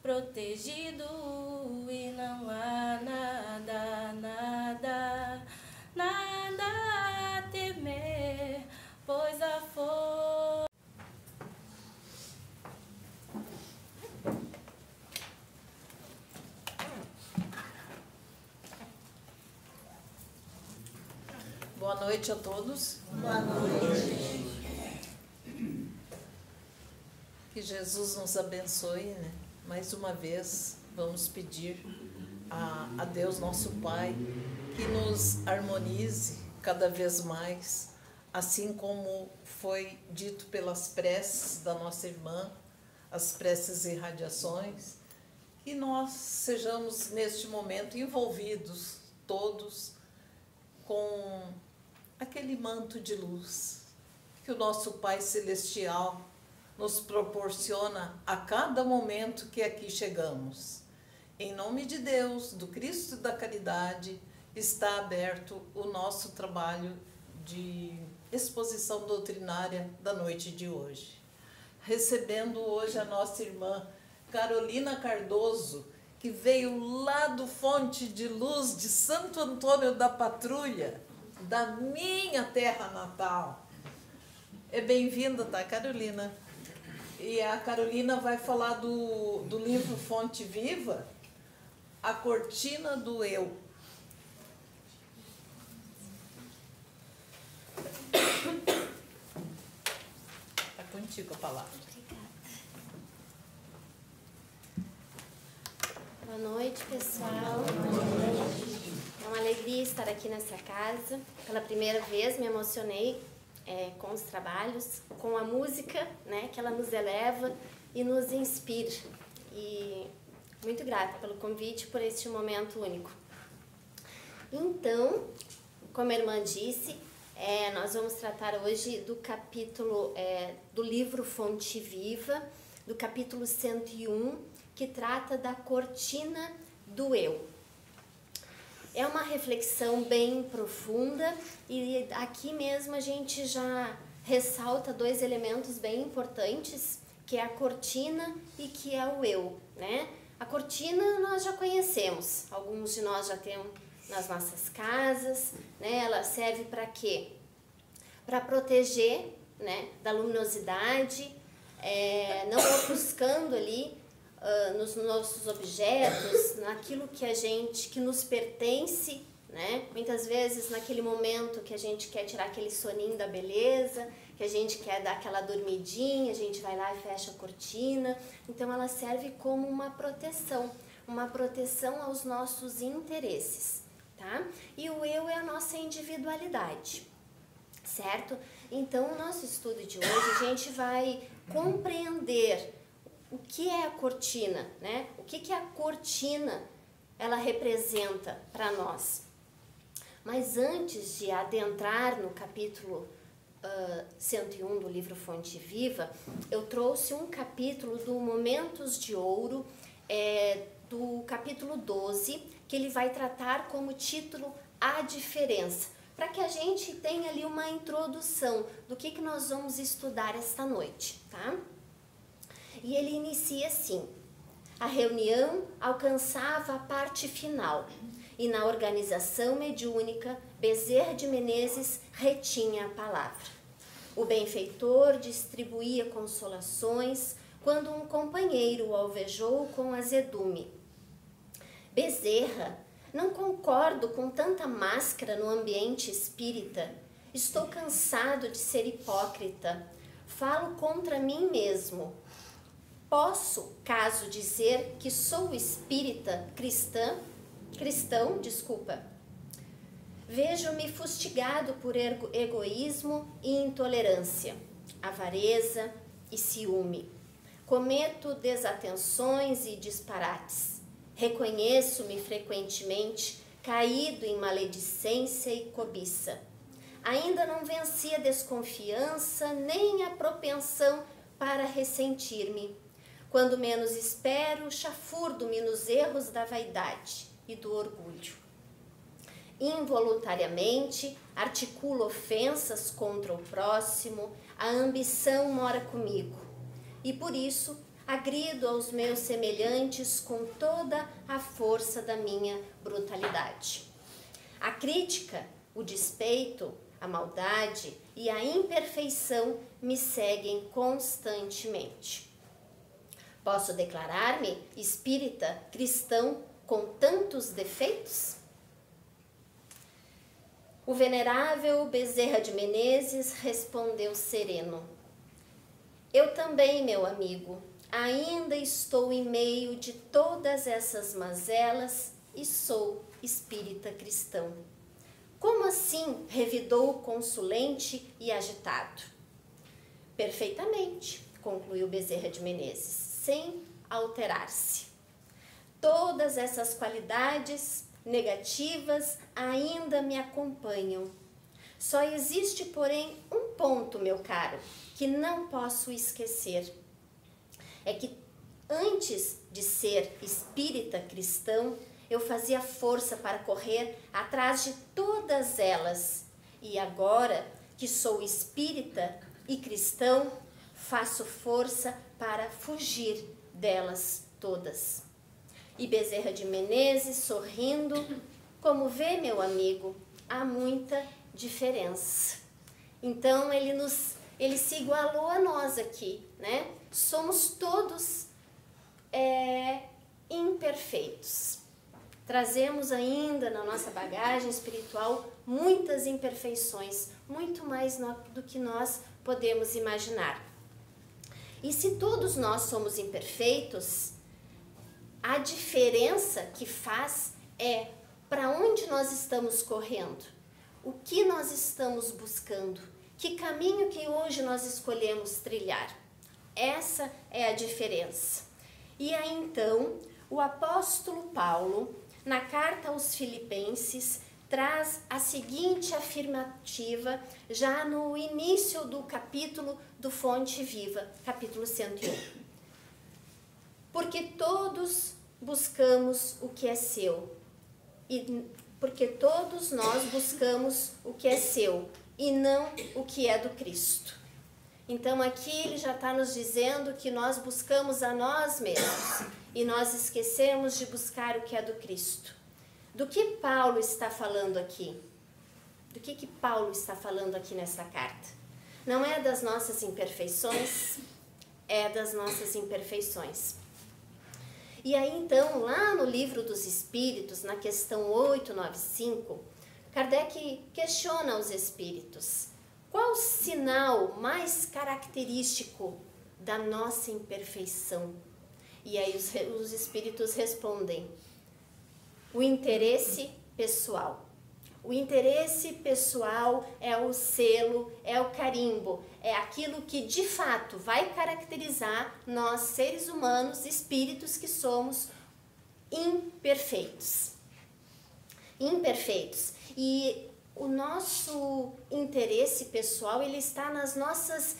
protegido e não há nada, nada, nada a temer, pois a força. Boa noite a todos. Boa noite. Que Jesus nos abençoe, né? Mais uma vez, vamos pedir a Deus, nosso Pai, que nos harmonize cada vez mais, assim como foi dito pelas preces da nossa irmã, as preces e radiações, que nós sejamos neste momento envolvidos todos com aquele manto de luz que o nosso Pai Celestial nos proporciona a cada momento que aqui chegamos. Em nome de Deus, do Cristo e da Caridade, está aberto o nosso trabalho de exposição doutrinária da noite de hoje. Recebendo hoje a nossa irmã Carolina Cardoso, que veio lá do Fonte de Luz de Santo Antônio da Patrulha, da minha terra natal. É bem-vinda, tá, Carolina? E a Carolina vai falar do livro Fonte Viva, A Cortina do Eu. Está contigo a palavra. Obrigada. Boa noite, pessoal. É uma alegria estar aqui nessa casa. Pela primeira vez me emocionei com os trabalhos, com a música, né, que ela nos eleva e nos inspira. E muito grata pelo convite, por este momento único. Então, como a irmã disse, nós vamos tratar hoje do capítulo do livro Fonte Viva, do capítulo 101, que trata da cortina do eu. É uma reflexão bem profunda e aqui mesmo a gente já ressalta dois elementos bem importantes, que é a cortina e que é o eu, né? A cortina nós já conhecemos, alguns de nós já temos nas nossas casas, né? Ela serve para quê? Para proteger, né, da luminosidade, não ofuscando ali nos nossos objetos, naquilo que nos pertence, né? Muitas vezes naquele momento que a gente quer tirar aquele soninho da beleza, que a gente quer dar aquela dormidinha, a gente vai lá e fecha a cortina. Então ela serve como uma proteção aos nossos interesses, tá? E o eu é a nossa individualidade, certo? Então o nosso estudo de hoje a gente vai compreender o que é a cortina, né? O que a cortina ela representa para nós. Mas antes de adentrar no capítulo 101 do livro Fonte Viva, eu trouxe um capítulo do Momentos de Ouro, do capítulo 12, que ele vai tratar como título A Diferença, para que a gente tenha ali uma introdução do que nós vamos estudar esta noite, tá? E ele inicia assim: a reunião alcançava a parte final e na organização mediúnica Bezerra de Menezes retinha a palavra. O benfeitor distribuía consolações quando um companheiro o alvejou com azedume. Bezerra, não concordo com tanta máscara no ambiente espírita. Estou cansado de ser hipócrita. Falo contra mim mesmo. Posso, caso, dizer que sou espírita cristão? Vejo-me fustigado por egoísmo e intolerância, avareza e ciúme. Cometo desatenções e disparates. Reconheço-me frequentemente caído em maledicência e cobiça. Ainda não venci a desconfiança nem a propensão para ressentir-me. Quando menos espero, chafurdo-me nos erros da vaidade e do orgulho. Involuntariamente, articulo ofensas contra o próximo, a ambição mora comigo. E por isso, agrido aos meus semelhantes com toda a força da minha brutalidade. A crítica, o despeito, a maldade e a imperfeição me seguem constantemente. Posso declarar-me espírita cristão com tantos defeitos? O venerável Bezerra de Menezes respondeu sereno: eu também, meu amigo, ainda estou em meio de todas essas mazelas e sou espírita cristão. Como assim? Revidou o consulente e agitado. Perfeitamente, concluiu Bezerra de Menezes, sem alterar-se. Todas essas qualidades negativas ainda me acompanham. Só existe, porém, um ponto, meu caro, que não posso esquecer. É que antes de ser espírita cristão, eu fazia força para correr atrás de todas elas. E agora que sou espírita e cristão, faço força para fugir delas todas. E Bezerra de Menezes, sorrindo, como vê, meu amigo, há muita diferença. Então, ele se igualou a nós aqui, né? Somos todos imperfeitos. Trazemos ainda na nossa bagagem espiritual muitas imperfeições, muito mais do que nós podemos imaginar. E se todos nós somos imperfeitos, a diferença que faz é para onde nós estamos correndo, o que nós estamos buscando, que caminho que hoje nós escolhemos trilhar. Essa é a diferença. E aí então, o apóstolo Paulo, na carta aos Filipenses, traz a seguinte afirmativa, já no início do capítulo do Fonte Viva, capítulo 101. Porque todos buscamos o que é seu, porque todos nós buscamos o que é seu e não o que é do Cristo. Então aqui ele já está nos dizendo que nós buscamos a nós mesmos e nós esquecemos de buscar o que é do Cristo. Do que Paulo está falando aqui? Do que Paulo está falando aqui nessa carta? Não é das nossas imperfeições, é das nossas imperfeições. E aí então, lá no Livro dos Espíritos, na questão 895, Kardec questiona os espíritos. Qual o sinal mais característico da nossa imperfeição? E aí os espíritos respondem: o interesse pessoal. O interesse pessoal é o selo, é o carimbo, é aquilo que de fato vai caracterizar nós, seres humanos, espíritos que somos imperfeitos. Imperfeitos. E o nosso interesse pessoal, ele está nas nossas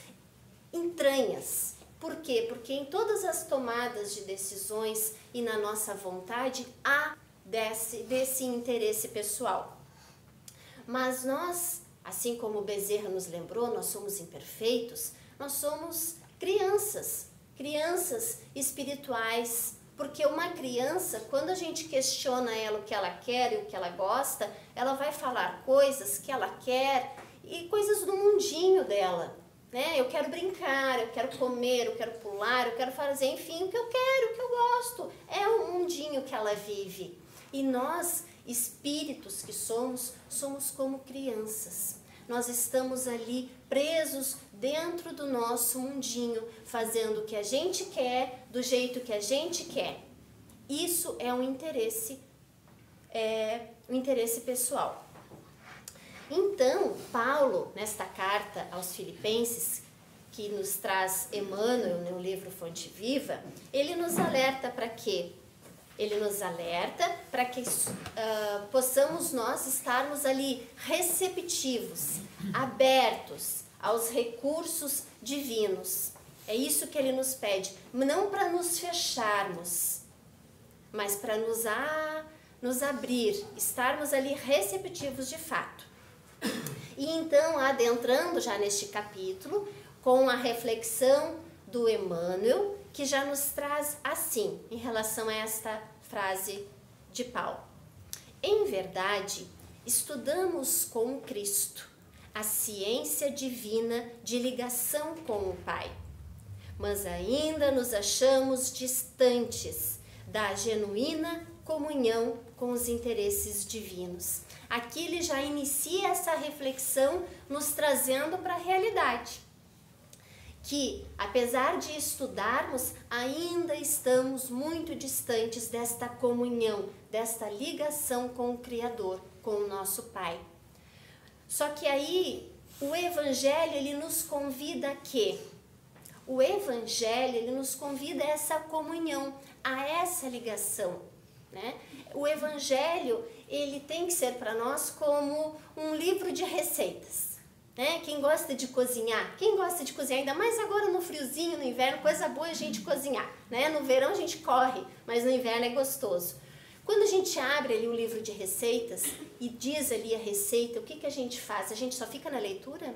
entranhas. Por quê? Porque em todas as tomadas de decisões e na nossa vontade há desse interesse pessoal. Mas nós, assim como Bezerra nos lembrou, nós somos imperfeitos, nós somos crianças espirituais, porque uma criança, quando a gente questiona ela o que ela quer e o que ela gosta, ela vai falar coisas que ela quer e coisas do mundinho dela, né? Eu quero brincar, eu quero comer, eu quero pular, eu quero fazer, enfim, o que eu quero, o que eu gosto. É o mundinho que ela vive. E nós, espíritos que somos como crianças. Nós estamos ali presos dentro do nosso mundinho, fazendo o que a gente quer, do jeito que a gente quer. Isso é um interesse pessoal. Então, Paulo, nesta carta aos Filipenses, que nos traz Emmanuel no livro Fonte Viva, ele nos alerta para quê? Ele nos alerta para que possamos nós estarmos ali receptivos, abertos aos recursos divinos. É isso que ele nos pede, não para nos fecharmos, mas para nos abrir, estarmos ali receptivos de fato. E então, adentrando já neste capítulo, com a reflexão do Emmanuel, que já nos traz assim, em relação a esta frase de Paulo. Em verdade, estudamos com Cristo a ciência divina de ligação com o Pai, mas ainda nos achamos distantes da genuína comunhão com os interesses divinos. Aqui ele já inicia essa reflexão nos trazendo para a realidade, que apesar de estudarmos, ainda estamos muito distantes desta comunhão, desta ligação com o Criador, com o nosso Pai. Só que aí o Evangelho ele nos convida a quê? O Evangelho ele nos convida a essa comunhão, a essa ligação, né? O Evangelho ele tem que ser para nós como um livro de receitas, né? Quem gosta de cozinhar, ainda mais agora no friozinho, no inverno, coisa boa é a gente cozinhar, né? No verão a gente corre, mas no inverno é gostoso. Quando a gente abre ali o livro de receitas e diz ali a receita, o que a gente faz? A gente só fica na leitura?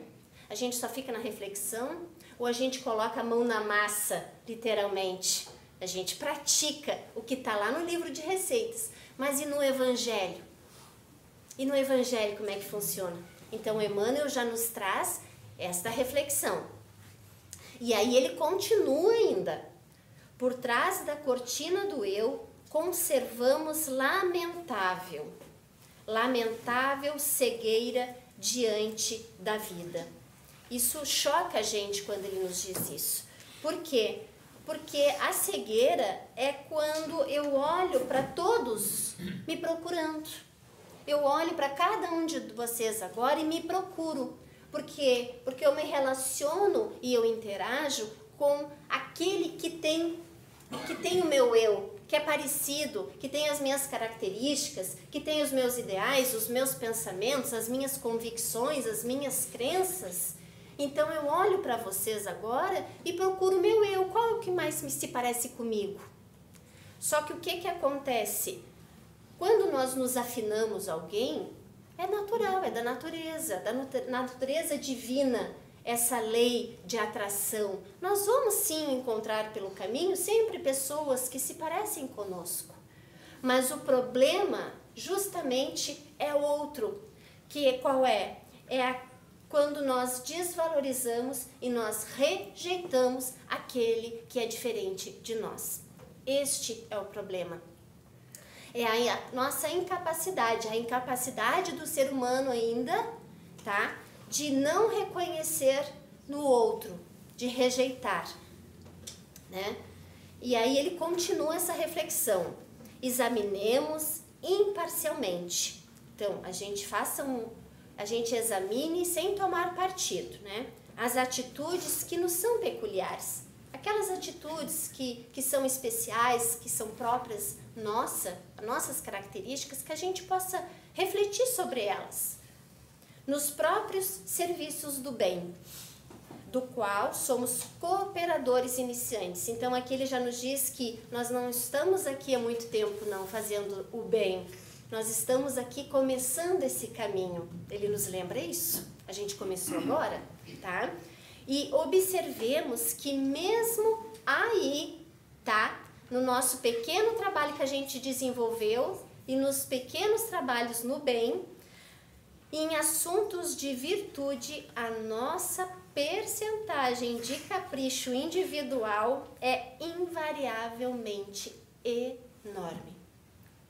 A gente só fica na reflexão? Ou a gente coloca a mão na massa, literalmente? A gente pratica o que está lá no livro de receitas. Mas e no Evangelho? E no Evangelho como é que funciona? Então, Emmanuel já nos traz esta reflexão. E aí ele continua ainda. Por trás da cortina do eu, conservamos lamentável cegueira diante da vida. Isso choca a gente quando ele nos diz isso. Por quê? Porque a cegueira é quando eu olho para todos me procurando. Eu olho para cada um de vocês agora e me procuro. Por quê? Porque eu me relaciono e eu interajo com aquele que tem o meu eu, que é parecido, que tem as minhas características, que tem os meus ideais, os meus pensamentos, as minhas convicções, as minhas crenças. Então eu olho para vocês agora e procuro o meu eu. Qual é o que mais se parece comigo? Só que o que acontece? Quando nós nos afinamos a alguém, é natural, é da natureza divina, essa lei de atração. Nós vamos sim encontrar pelo caminho sempre pessoas que se parecem conosco. Mas o problema justamente é outro, que qual é? Quando nós desvalorizamos e nós rejeitamos aquele que é diferente de nós. Este é o problema. É a nossa incapacidade, a incapacidade do ser humano ainda, tá? De não reconhecer no outro, de rejeitar, né? E aí ele continua essa reflexão. Examinemos imparcialmente. Então, a gente examine sem tomar partido, né? As atitudes que nos são peculiares. Aquelas atitudes que são especiais, que são próprias nossas características, que a gente possa refletir sobre elas. Nos próprios serviços do bem, do qual somos cooperadores iniciantes. Então aqui ele já nos diz que nós não estamos aqui há muito tempo não fazendo o bem. Nós estamos aqui começando esse caminho. Ele nos lembra isso? A gente começou agora, tá? E observemos que mesmo aí, tá? No nosso pequeno trabalho que a gente desenvolveu e nos pequenos trabalhos no bem, em assuntos de virtude, a nossa percentagem de capricho individual é invariavelmente enorme.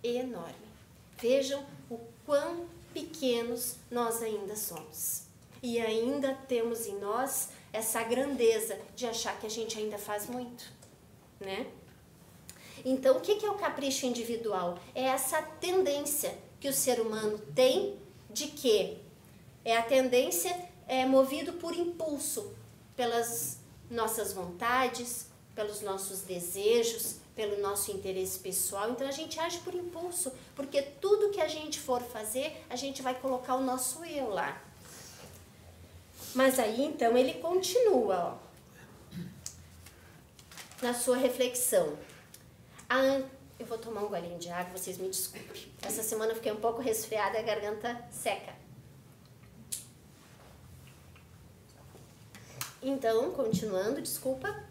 Enorme. Vejam o quão pequenos nós ainda somos. E ainda temos em nós essa grandeza de achar que a gente ainda faz muito, né? Então, o que é o capricho individual? É essa tendência que o ser humano tem de quê? É a tendência movido por impulso, pelas nossas vontades, pelos nossos desejos, pelo nosso interesse pessoal. Então a gente age por impulso, porque tudo que a gente for fazer, a gente vai colocar o nosso eu lá. Mas aí então ele continua, ó, na sua reflexão. Eu vou tomar um golinho de água, vocês me desculpem. Essa semana eu fiquei um pouco resfriada e a garganta seca. Então, continuando, desculpa.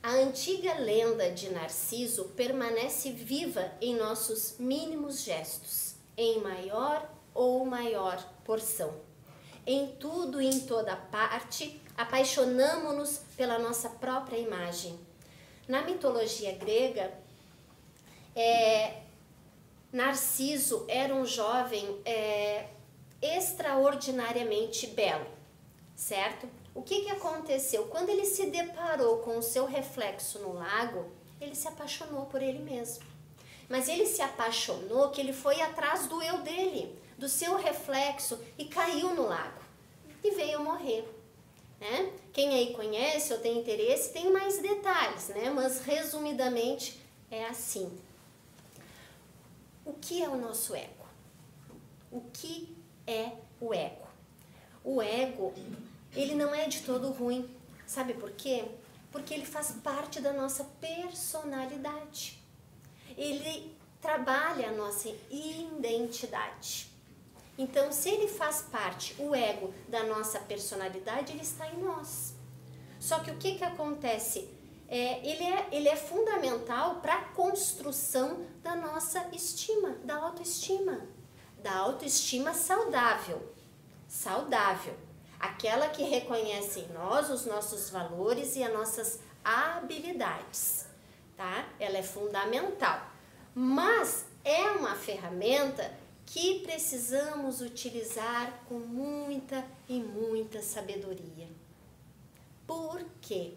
A antiga lenda de Narciso permanece viva em nossos mínimos gestos, em maior ou maior porção. Em tudo e em toda parte, apaixonamo-nos pela nossa própria imagem. Na mitologia grega, Narciso era um jovem extraordinariamente belo, certo? O que aconteceu? Quando ele se deparou com o seu reflexo no lago, ele se apaixonou por ele mesmo. Mas ele se apaixonou que ele foi atrás do eu dele, do seu reflexo, e caiu no lago. E veio morrer. Né? Quem aí conhece ou tem interesse, tem mais detalhes, né? Mas resumidamente é assim. O que é o nosso ego? O que é o ego? O ego, ele não é de todo ruim. Sabe por quê? Porque ele faz parte da nossa personalidade. Ele trabalha a nossa identidade. Então, se ele faz parte, o ego, da nossa personalidade, ele está em nós. Só que o que acontece? Ele é fundamental para a construção da nossa estima, da autoestima saudável. Saudável. Aquela que reconhece em nós os nossos valores e as nossas habilidades, tá? Ela é fundamental. Mas é uma ferramenta que precisamos utilizar com muita e muita sabedoria. Por quê?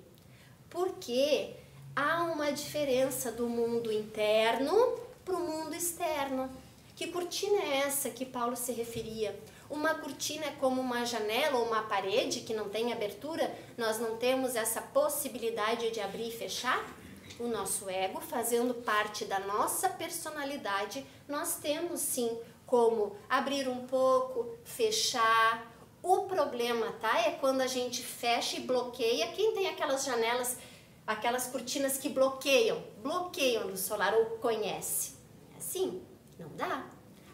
Porque há uma diferença do mundo interno para o mundo externo. Que cortina é essa que Paulo se referia? Uma cortina é como uma janela ou uma parede que não tem abertura, nós não temos essa possibilidade de abrir e fechar? O nosso ego, fazendo parte da nossa personalidade, nós temos sim como abrir um pouco, fechar. O problema, tá? É quando a gente fecha e bloqueia. Quem tem aquelas janelas, aquelas cortinas que bloqueiam a luz solar ou conhece? Assim, não dá.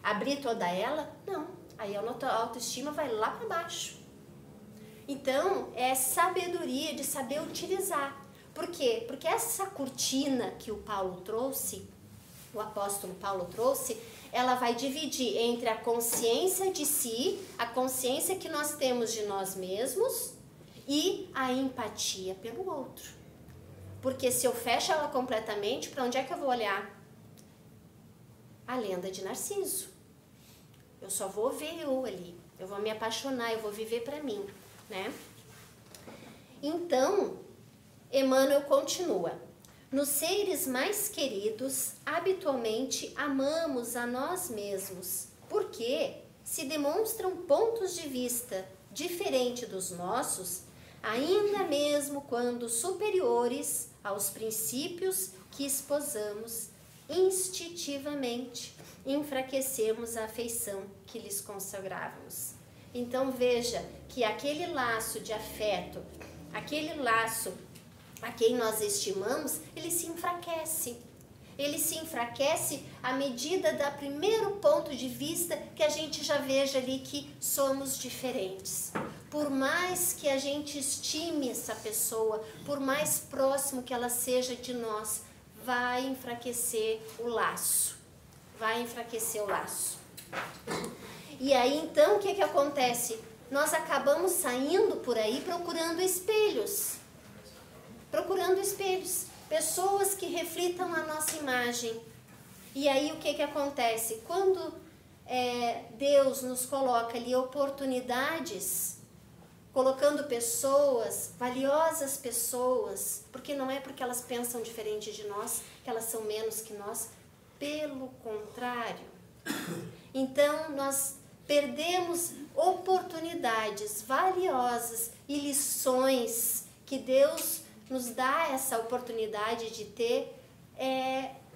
Abrir toda ela? Não. Aí a nossa autoestima vai lá para baixo. Então, é sabedoria de saber utilizar. Por quê? Porque essa cortina que o Paulo trouxe, o apóstolo Paulo trouxe, ela vai dividir entre a consciência de si, a consciência que nós temos de nós mesmos e a empatia pelo outro. Porque se eu fecho ela completamente, para onde é que eu vou olhar? A lenda de Narciso. Eu só vou ver eu ali, eu vou me apaixonar, eu vou viver para mim, né? Então, Emmanuel continua. Nos seres mais queridos, habitualmente amamos a nós mesmos, porque se demonstram pontos de vista diferentes dos nossos, ainda mesmo quando superiores aos princípios que esposamos, instintivamente enfraquecemos a afeição que lhes consagrávamos. Então veja que aquele laço de afeto, aquele laço a quem nós estimamos, ele se enfraquece. Ele se enfraquece à medida do primeiro ponto de vista que a gente já veja ali que somos diferentes. Por mais que a gente estime essa pessoa, por mais próximo que ela seja de nós, vai enfraquecer o laço. Vai enfraquecer o laço. E aí então o que acontece? Nós acabamos saindo por aí procurando espelhos. Procurando espelhos. Pessoas que reflitam a nossa imagem. E aí o que acontece? Quando Deus nos coloca ali oportunidades, colocando pessoas, valiosas pessoas, porque não é porque elas pensam diferente de nós que elas são menos que nós, pelo contrário. Então nós perdemos oportunidades valiosas e lições que Deus nos dá essa oportunidade de ter,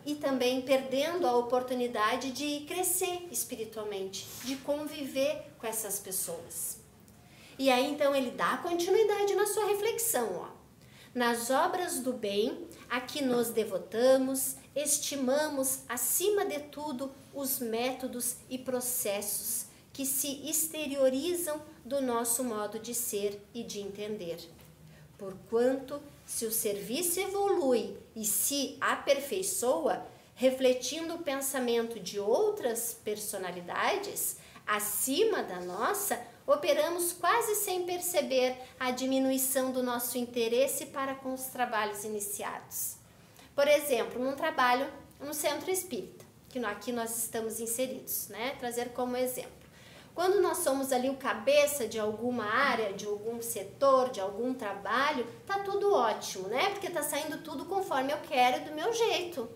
e também perdendo a oportunidade de crescer espiritualmente, de conviver com essas pessoas. E aí então ele dá continuidade na sua reflexão, ó. Nas obras do bem a que nos devotamos, estimamos acima de tudo os métodos e processos que se exteriorizam do nosso modo de ser e de entender, porquanto Se o serviço evolui e se aperfeiçoa, refletindo o pensamento de outras personalidades acima da nossa, operamos quase sem perceber a diminuição do nosso interesse para com os trabalhos iniciados. Por exemplo, num trabalho no centro espírita, que aqui nós estamos inseridos, né? Trazer como exemplo. Quando nós somos ali o cabeça de alguma área, de algum setor, de algum trabalho, tá tudo ótimo, né? Porque tá saindo tudo conforme eu quero e do meu jeito.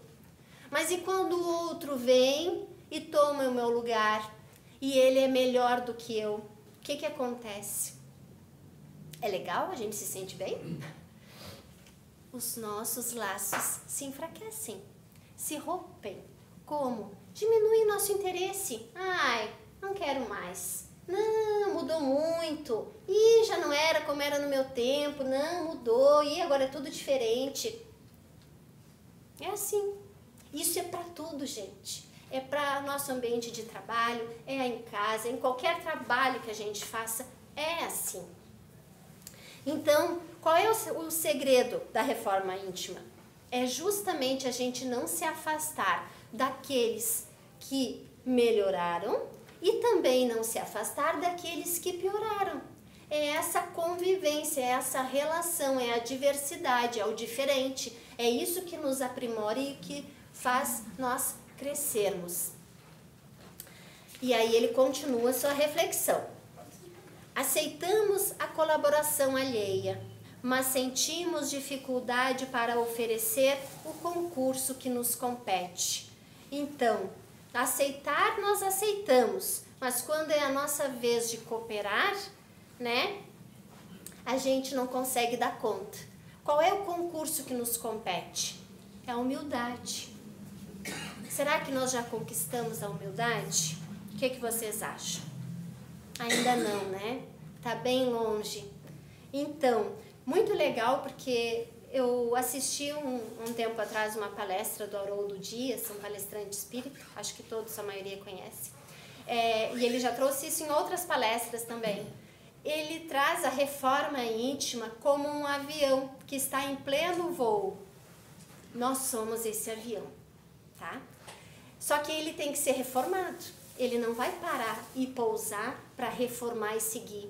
Mas e quando o outro vem e toma o meu lugar e ele é melhor do que eu? O que acontece? É legal? A gente se sente bem? Os nossos laços se enfraquecem, se rompem. Como? Diminui nosso interesse. Ai, não quero mais. Não, mudou muito. Ih, já não era como era no meu tempo. Não, mudou. Ih, agora é tudo diferente. É assim. Isso é para tudo, gente. É para nosso ambiente de trabalho, é em casa, em qualquer trabalho que a gente faça, é assim. Então, qual é o segredo da reforma íntima? É justamente a gente não se afastar daqueles que melhoraram e também não se afastar daqueles que pioraram. É essa convivência, é essa relação, é a diversidade, é o diferente. É isso que nos aprimora e que faz nós crescermos. E aí ele continua sua reflexão. Aceitamos a colaboração alheia, mas sentimos dificuldade para oferecer o concurso que nos compete. Então, aceitar nós aceitamos, mas quando é a nossa vez de cooperar, né, a gente não consegue dar conta. Qual é o concurso que nos compete? É a humildade. Será que nós já conquistamos a humildade? O que vocês acham? Ainda não, né? Tá bem longe. Então, muito legal porque eu assisti um tempo atrás uma palestra do Haroldo Dias, um palestrante espírita, acho que todos, a maioria conhece. E ele já trouxe isso em outras palestras também. Ele traz a reforma íntima como um avião que está em pleno voo. Nós somos esse avião, tá? Só que ele tem que ser reformado. Ele não vai parar e pousar para reformar e seguir.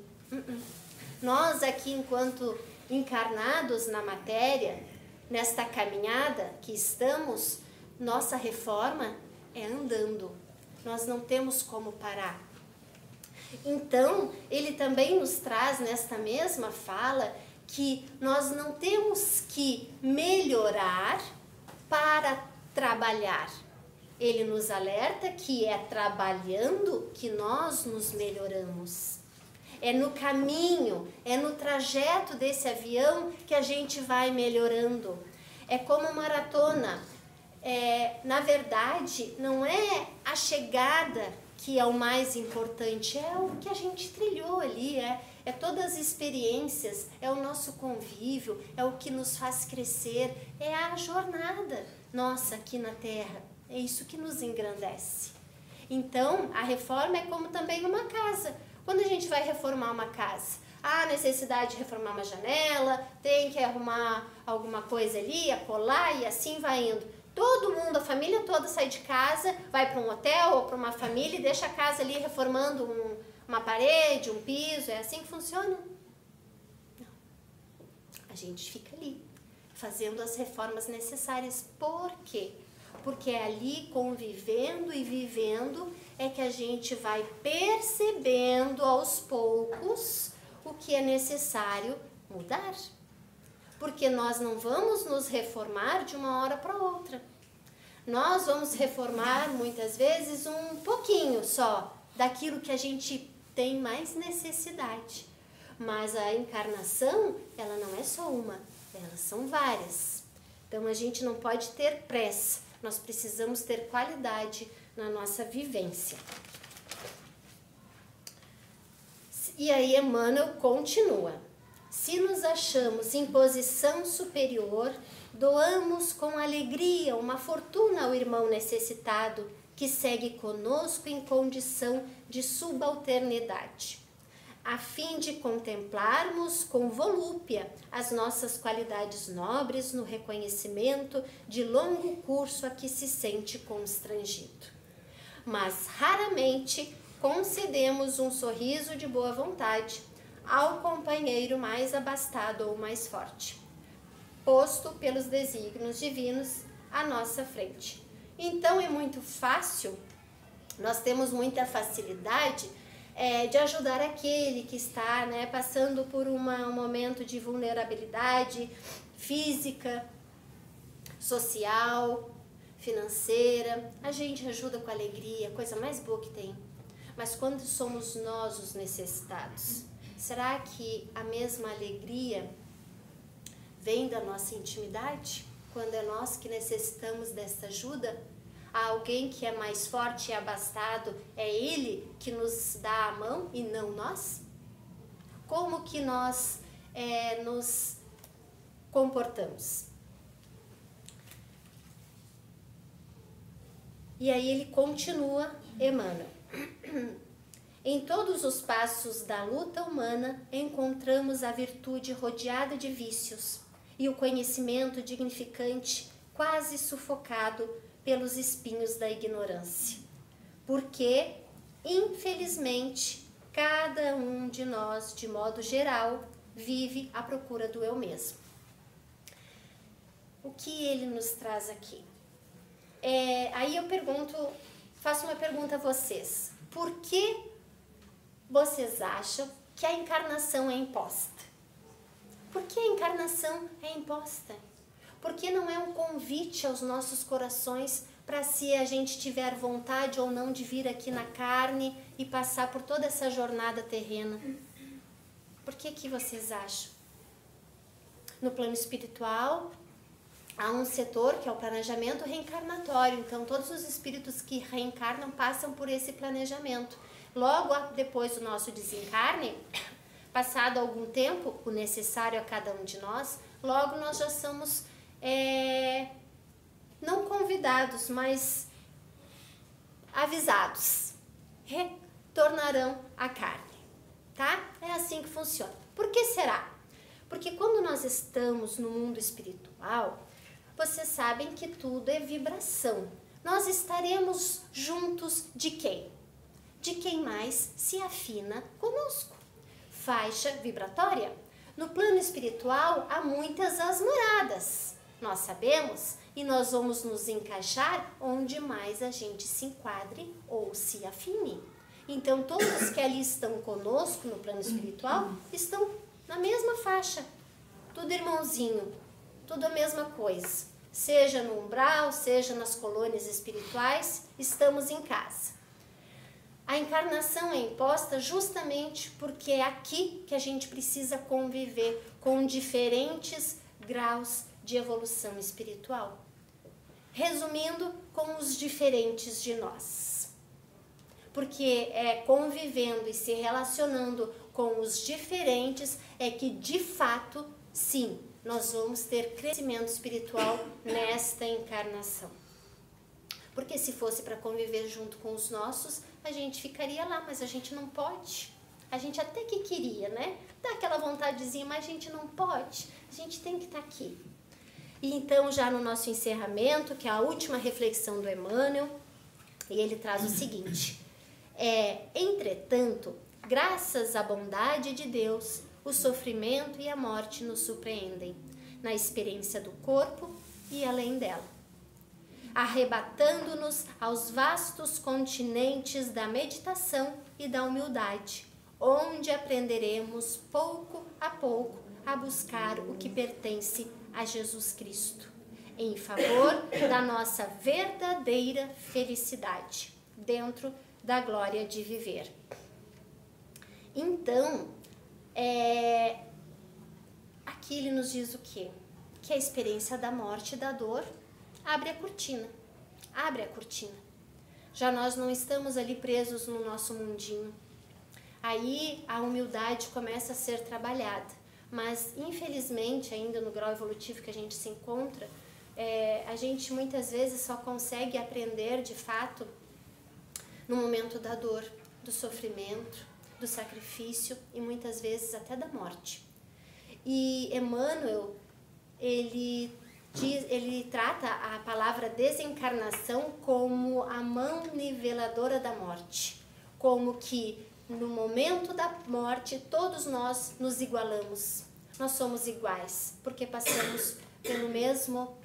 Nós aqui, enquanto encarnados na matéria, nesta caminhada que estamos, nossa reforma é andando. Nós não temos como parar. Então, ele também nos traz nesta mesma fala que nós não temos que melhorar para trabalhar. Ele nos alerta que é trabalhando que nós nos melhoramos. É no caminho, é no trajeto desse avião que a gente vai melhorando. É como maratona. Na verdade, não é a chegada que é o mais importante, é o que a gente trilhou ali, é todas as experiências, é o nosso convívio, é o que nos faz crescer, é a jornada nossa aqui na Terra. É isso que nos engrandece. Então, a reforma é como também uma casa. Quando a gente vai reformar uma casa, há necessidade de reformar uma janela, tem que arrumar alguma coisa ali, colar e assim vai indo. Todo mundo, a família toda sai de casa, vai para um hotel ou para uma família e deixa a casa ali reformando uma parede, um piso. É assim que funciona? Não. A gente fica ali, fazendo as reformas necessárias. Por quê? Porque é ali, convivendo e vivendo, é que a gente vai percebendo aos poucos o que é necessário mudar. Porque nós não vamos nos reformar de uma hora para outra. Nós vamos reformar muitas vezes um pouquinho só daquilo que a gente tem mais necessidade. Mas a encarnação, ela não é só uma, elas são várias. Então a gente não pode ter pressa, nós precisamos ter qualidade na nossa vivência. E aí Emmanuel continua. Se nos achamos em posição superior, doamos com alegria uma fortuna ao irmão necessitado que segue conosco em condição de subalternidade. a fim de contemplarmos com volúpia as nossas qualidades nobres no reconhecimento de longo curso a que se sente constrangido. Mas raramente concedemos um sorriso de boa vontade ao companheiro mais abastado ou mais forte, posto pelos desígnios divinos à nossa frente. Então é muito fácil, nós temos muita facilidade de ajudar aquele que está, né, passando por um momento de vulnerabilidade física, social, financeira. A gente ajuda com alegria, coisa mais boa que tem. Mas quando somos nós os necessitados, será que a mesma alegria vem da nossa intimidade? Quando é nós que necessitamos dessa ajuda? Há alguém que é mais forte e abastado, é ele que nos dá a mão e não nós? Como que nós nos comportamos? E aí ele continua, Emmanuel. Em todos os passos da luta humana encontramos a virtude rodeada de vícios e o conhecimento dignificante quase sufocado pelos espinhos da ignorância. Porque, infelizmente, cada um de nós, de modo geral, vive à procura do eu mesmo. O que ele nos traz aqui? Aí eu faço uma pergunta a vocês. Por que vocês acham que a encarnação é imposta? Por que a encarnação é imposta? Porque não é um convite aos nossos corações para, se a gente tiver vontade ou não de vir aqui na carne e passar por toda essa jornada terrena. Por que vocês acham? No plano espiritual, há um setor que é o planejamento reencarnatório. Então, todos os espíritos que reencarnam passam por esse planejamento. Logo depois do nosso desencarne, passado algum tempo, o necessário a cada um de nós, logo nós já somos não convidados, mas avisados. Retornarão à carne, tá? É assim que funciona. Por que será? Porque quando nós estamos no mundo espiritual, vocês sabem que tudo é vibração. Nós estaremos juntos de quem? De quem mais se afina conosco. Faixa vibratória. No plano espiritual há muitas as moradas. Nós sabemos e nós vamos nos encaixar onde mais a gente se enquadre ou se afine. Então todos que ali estão conosco no plano espiritual estão na mesma faixa. Tudo irmãozinho, tudo a mesma coisa. Seja no umbral, seja nas colônias espirituais, estamos em casa. A encarnação é imposta justamente porque é aqui que a gente precisa conviver com diferentes graus de evolução espiritual. Resumindo, com os diferentes de nós. Porque é convivendo e se relacionando com os diferentes é que, de fato, sim, nós vamos ter crescimento espiritual nesta encarnação. Porque se fosse para conviver junto com os nossos, a gente ficaria lá, mas a gente não pode. A gente até que queria, né? Dá aquela vontadezinha, mas a gente não pode. A gente tem que estar aqui. E então, já no nosso encerramento, que é a última reflexão do Emmanuel, e ele traz o seguinte: entretanto, graças à bondade de Deus, o sofrimento e a morte nos surpreendem, na experiência do corpo e além dela, arrebatando-nos aos vastos continentes da meditação e da humildade, onde aprenderemos pouco a pouco a buscar o que pertence a Jesus Cristo, em favor da nossa verdadeira felicidade, dentro da glória de viver. Então, aqui ele nos diz o quê? Que a experiência da morte e da dor abre a cortina. Abre a cortina. Já nós não estamos ali presos no nosso mundinho. Aí a humildade começa a ser trabalhada. Mas, infelizmente, ainda no grau evolutivo que a gente se encontra, a gente muitas vezes só consegue aprender, de fato, no momento da dor, do sofrimento, do sacrifício e muitas vezes até da morte. E Emmanuel, ele trata a palavra desencarnação como a mão niveladora da morte, como que no momento da morte todos nós nos igualamos, nós somos iguais, porque passamos pelo mesmo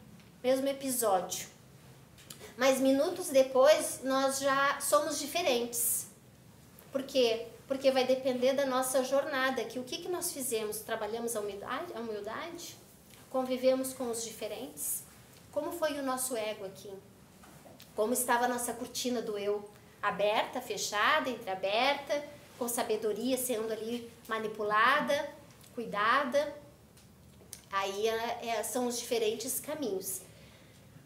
episódio. Mas minutos depois nós já somos diferentes. Por quê? Porque vai depender da nossa jornada, que o que nós fizemos? Trabalhamos a humildade? Convivemos com os diferentes? Como foi o nosso ego aqui? Como estava a nossa cortina do eu? Aberta, fechada, entreaberta, com sabedoria sendo ali manipulada, cuidada? Aí são os diferentes caminhos.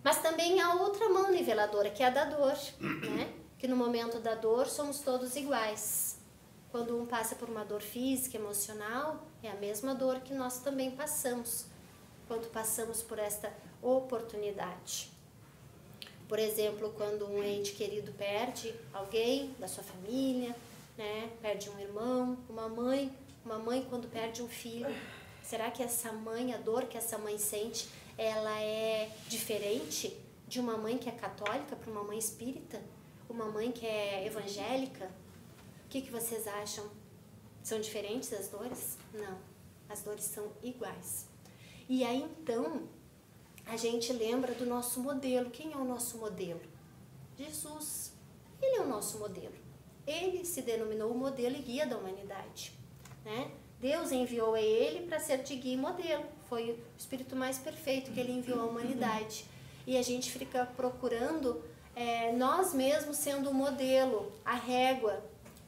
Mas também há outra mão niveladora, que é a da dor, né? Que no momento da dor somos todos iguais. Quando um passa por uma dor física, emocional, é a mesma dor que nós também passamos, quando passamos por esta oportunidade. Por exemplo, quando um ente querido perde alguém da sua família, né? Perde um irmão, uma mãe quando perde um filho. Será que essa mãe, a dor que essa mãe sente, ela é diferente de uma mãe que é católica para uma mãe espírita? Uma mãe que é evangélica? O que vocês acham? São diferentes as dores? Não, as dores são iguais. E aí então, a gente lembra do nosso modelo. Quem é o nosso modelo? Jesus. Ele é o nosso modelo. Ele se denominou o modelo e guia da humanidade, né? Deus enviou a ele para ser de guia e modelo. Foi o espírito mais perfeito que ele enviou à humanidade. E a gente fica procurando nós mesmos sendo o modelo, a régua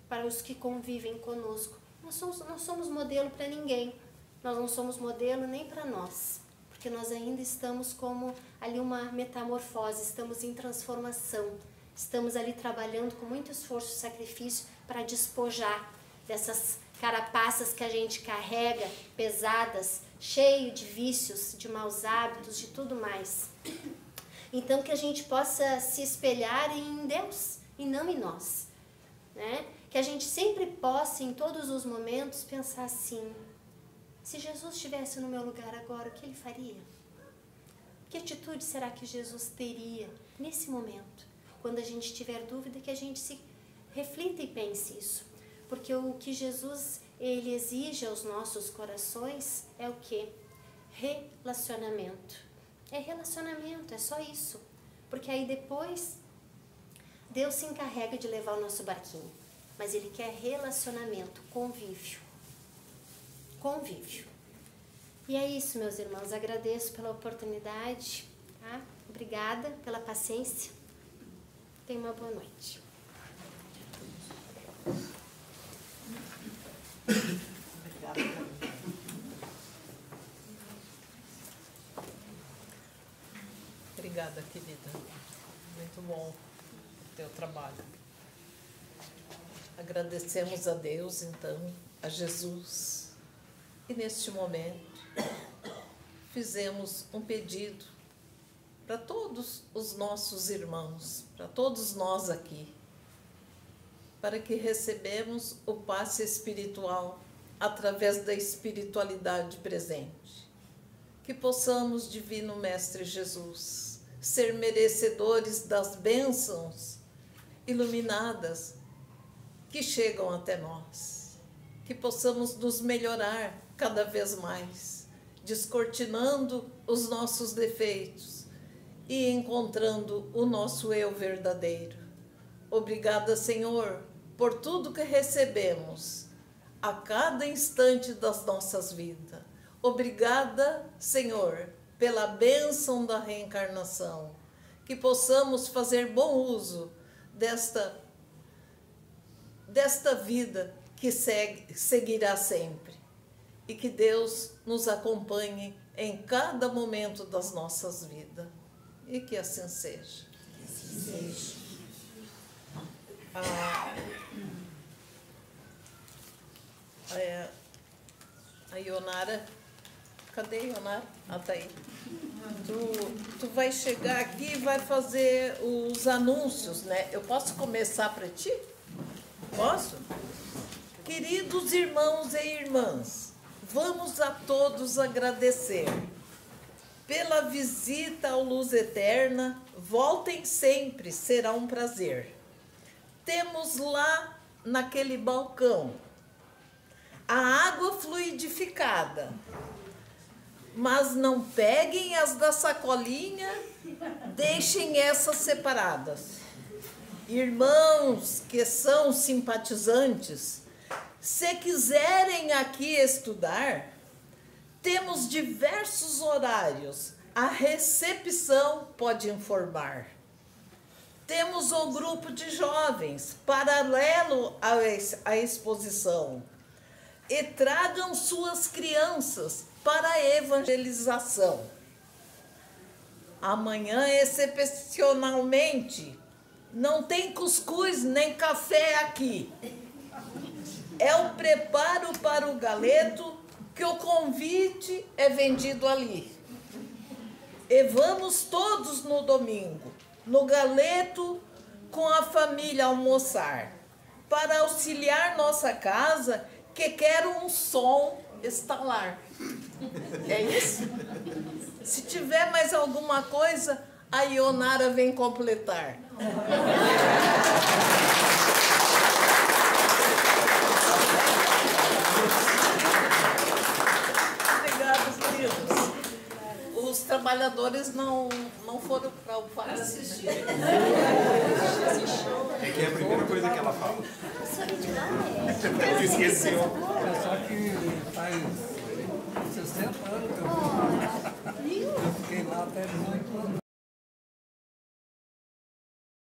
para os que convivem conosco. Nós somos modelo para ninguém. Nós não somos modelo nem para nós. Porque nós ainda estamos como ali uma metamorfose, estamos em transformação. Estamos ali trabalhando com muito esforço e sacrifício para despojar dessas carapaças que a gente carrega, pesadas, cheio de vícios, de maus hábitos, de tudo mais. Então que a gente possa se espelhar em Deus e não em nós, né? Que a gente sempre possa, em todos os momentos, pensar assim: se Jesus estivesse no meu lugar agora, o que ele faria? Que atitude será que Jesus teria nesse momento? Quando a gente tiver dúvida, que a gente se reflita e pense isso. Porque o que Jesus ele exige aos nossos corações é o quê? Relacionamento. É relacionamento, é só isso. Porque aí depois Deus se encarrega de levar o nosso barquinho. Mas ele quer relacionamento, convívio. Convívio. E é isso, meus irmãos. Agradeço pela oportunidade. Tá? Obrigada pela paciência. Tenha uma boa noite. Obrigada. Obrigada, querida. Muito bom o teu trabalho. Agradecemos a Deus, então, a Jesus. E neste momento, fizemos um pedido para todos os nossos irmãos, para todos nós aqui, para que recebemos o passe espiritual através da espiritualidade presente. Que possamos, Divino Mestre Jesus, ser merecedores das bênçãos iluminadas que chegam até nós. Que possamos nos melhorar cada vez mais, descortinando os nossos defeitos e encontrando o nosso eu verdadeiro. Obrigada, Senhor, por tudo que recebemos a cada instante das nossas vidas. Obrigada, Senhor, pela bênção da reencarnação. Que possamos fazer bom uso desta vida que seguirá sempre. E que Deus nos acompanhe em cada momento das nossas vidas. E que assim seja. Que assim seja. A Ionara, cadê a Ionara? Ah, tá aí. Tu vai chegar aqui e vai fazer os anúncios, né? Eu posso começar para ti? Posso? Queridos irmãos e irmãs, vamos a todos agradecer pela visita ao Luz Eterna. Voltem sempre, será um prazer. Temos lá naquele balcão a água fluidificada, mas não peguem as da sacolinha, deixem essas separadas. Irmãos que são simpatizantes, se quiserem aqui estudar, temos diversos horários. A recepção pode informar. Temos o grupo de jovens, paralelo à exposição. E tragam suas crianças para a evangelização. Amanhã, excepcionalmente, não tem cuscuz nem café aqui. É o preparo para o galeto, que o convite é vendido ali. E vamos todos no domingo, no galeto, com a família almoçar, para auxiliar nossa casa, que quer um som estalar. É isso? Se tiver mais alguma coisa, a Ionara vem completar. Obrigada, queridos. Os trabalhadores não foram para o alface. É que é a primeira coisa que ela fala. Eu esqueceu. Só que faz 60 anos que eu fiquei lá até